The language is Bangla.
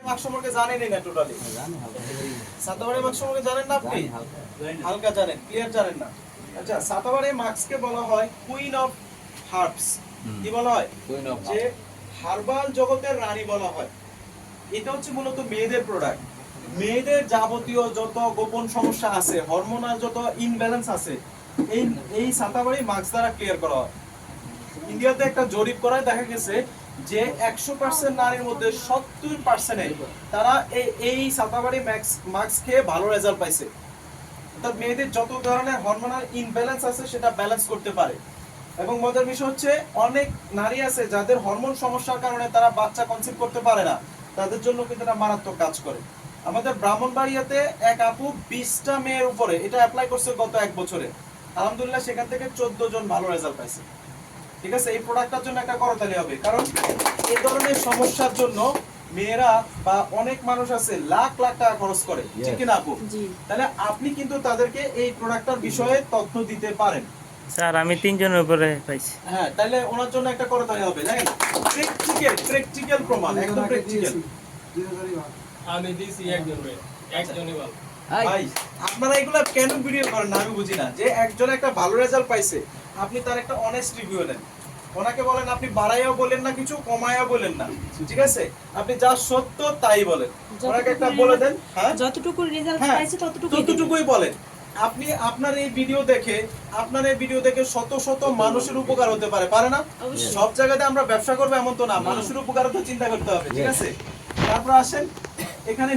মাস্ক সম্পর্কে জানেনই না টোটালি। সাতাবাড়ি মাস্ক সম্পর্কে জানেন না আপনি? হালকা জানেন, ক্লিয়ার জানেন না। আচ্ছা, সাতাবাড়ি মাস্ককে বলা হয় কুইন অফ হার্বস। কি বলা হয়? যে হার্বাল জগতের রানী বলা হয়। এটা হচ্ছে মূলত মেয়েদের প্রোডাক্ট। মেয়েদের যাবতীয় যত গোপন সমস্যা আছে, হরমোনাল যত ইনব্যালেন্স আছে, এই সাতাবাড়ি মাস্ক দ্বারা ক্লিয়ার করা হয়। ইন্ডিয়াতে একটা জরিপ করায় দেখা গেছে যে 100% নারীর মধ্যে 70% তারা এই সাতাবাড়ি মাস্ক খেয়ে ভালো রেজাল্ট পাইছে। অর্থাৎ মেয়েদের যত ধরনের হরমোনাল ইনব্যালেন্স আছে সেটা ব্যালেন্স করতে পারে। এবং মজার বিষয় হচ্ছে অনেক নারী আছে যাদের হরমোন সমস্যার কারণে তারা বাচ্চা কনসিভ করতে পারে না, তাদের জন্য কিন্তু এটা মারাত্মক কাজ করে। আমাদের ব্রাহ্মণবাড়িয়াতে এক আপু 20টা মেয়ের উপরে এটা অ্যাপ্লাই করছে গত 1 বছরে। আলহামদুলিল্লাহ সেখান থেকে 14 জন ভালো রেজাল্ট পাইছে। ঠিক আছে, এই প্রোডাক্টটার জন্য একটা করতালি হবে, কারণ এই ধরনের সমস্যার জন্য মেয়েরা বা অনেক মানুষ আছে লাখ লাখ টাকা খরচ করে, ঠিক কি না আপু? তাহলে আপনি কিন্তু তাদেরকে এই প্রোডাক্টটার বিষয়ে তথ্য দিতে পারেন। স্যার আমি 3 জনের উপরে পাইছি। হ্যাঁ, তাহলে ওনার জন্য একটা করতালি হবে, জানেন? প্র্যাকটিক্যাল প্রমাণ, একদম প্র্যাকটিক্যাল। আমি দিছি একজনই ভালো। ভাই আপনারা এগুলা কেন ভিডিও করেন না আমি বুঝি না। যে একজন একটা ভালো রেজাল্ট পাইছে, আপনি তার একটা অনেস্ট রিভিউ নেন। ওনাকে বলেন, আপনি বাড়াইয়াও বলেন না, কিছু কমাইয়াও বলেন না, ঠিক আছে? আপনি যা সত্য তাই বলেন। ওনাকে একটা বলে দেন, হ্যাঁ যতটুকু রেজাল্ট পাইছে ততটুকুই বলেন। আপনি আপনার এই ভিডিও দেখে শত শত মানুষের উপকার হতে পারে, পারে না? সব জায়গাতে আমরা ব্যবসা করবো এমন তো না, মানুষের উপকার তো চিন্তা করতে হবে, ঠিক আছে? তারপর আসেন এখানে